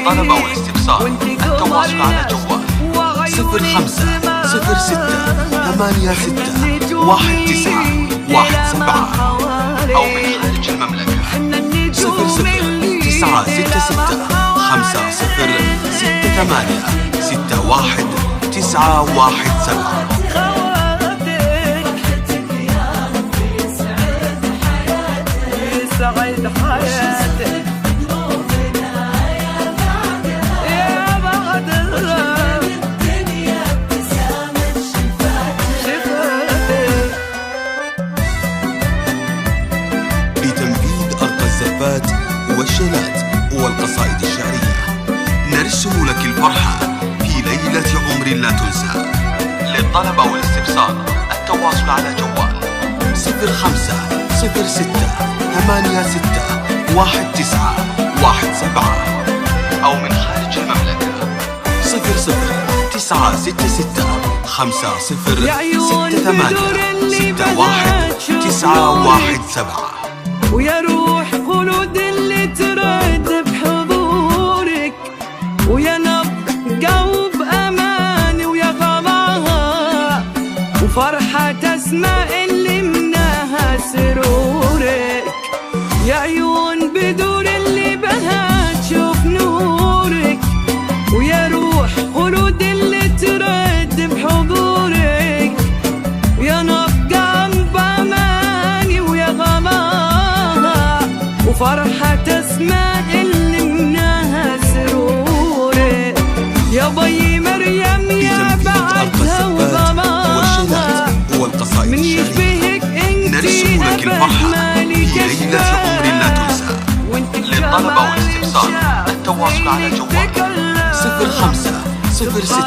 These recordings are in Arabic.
للطلب أو الاستفسار التواصل على جوال 0506 86 19 أو من خارج المملكة 00966 5068 61 سعد حياتك يا بعد الدنيا ابتسامة شفاتك. لتنفيذ أرقى الزفات والشيلات والقصائد الشعرية نرسم لك الفرحة في ليلة عمر لا تنسى. للطلب أو الاستفسار التواصل على جوال 0506 86 19 أو من خارج المملكة 00966 50 68 61 ويا روح خلود اللي ترد بحضورك، ويا نبض قلب أمان ويا غلاها وفرحة أسماء اللي منها سرورك. يا عيون بدور اللي بها تشوف نورك، ويا روح خلود اللي ترد بحضورك، ويا نبض قلب أماني ويا غلاها وفرحة أسماء اللي منها سرورك. يا بي مريم يا بعدها وغلاها من يشبهك انتي أبد ليلة عمر لا تنسى. للطلب أو الاستفسار التواصل على جوال 0506 86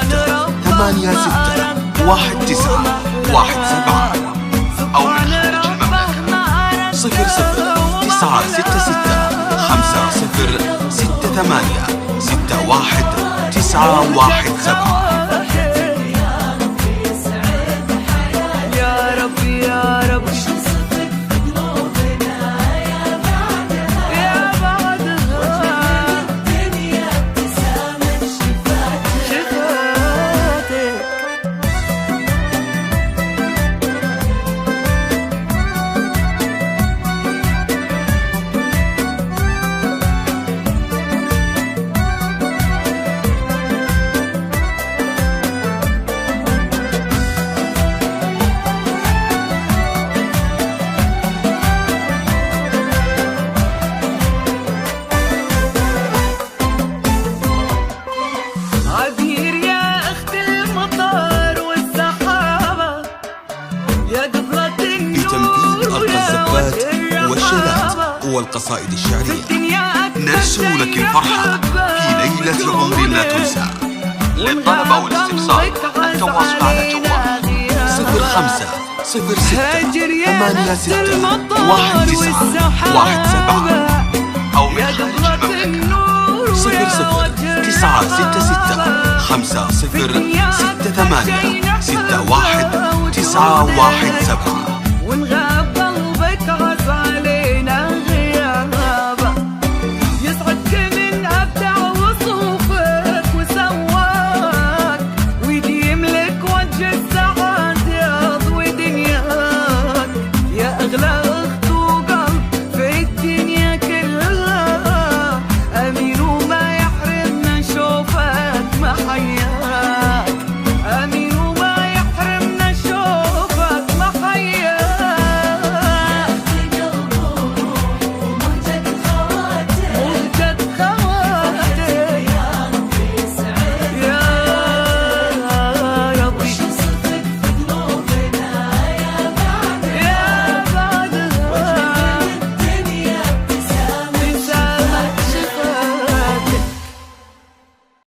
19 أو من خارج المملكة 00966 50 68 61 917. يا رب يا رب يا بعدها الدنيا ابتسامة شفاتك. عبير يا أخت المطر والسحابة يا قبلة النور لتنفيذ أرقى الزفات والشيلات والقصائد الشعرية نرسم لك الفرحة في ليلة عمر لا تنسى. للطلب أو الاستفسار التواصل على جوال 0506 86 19 أو من خارج المملكة 00966 50 68 61 917.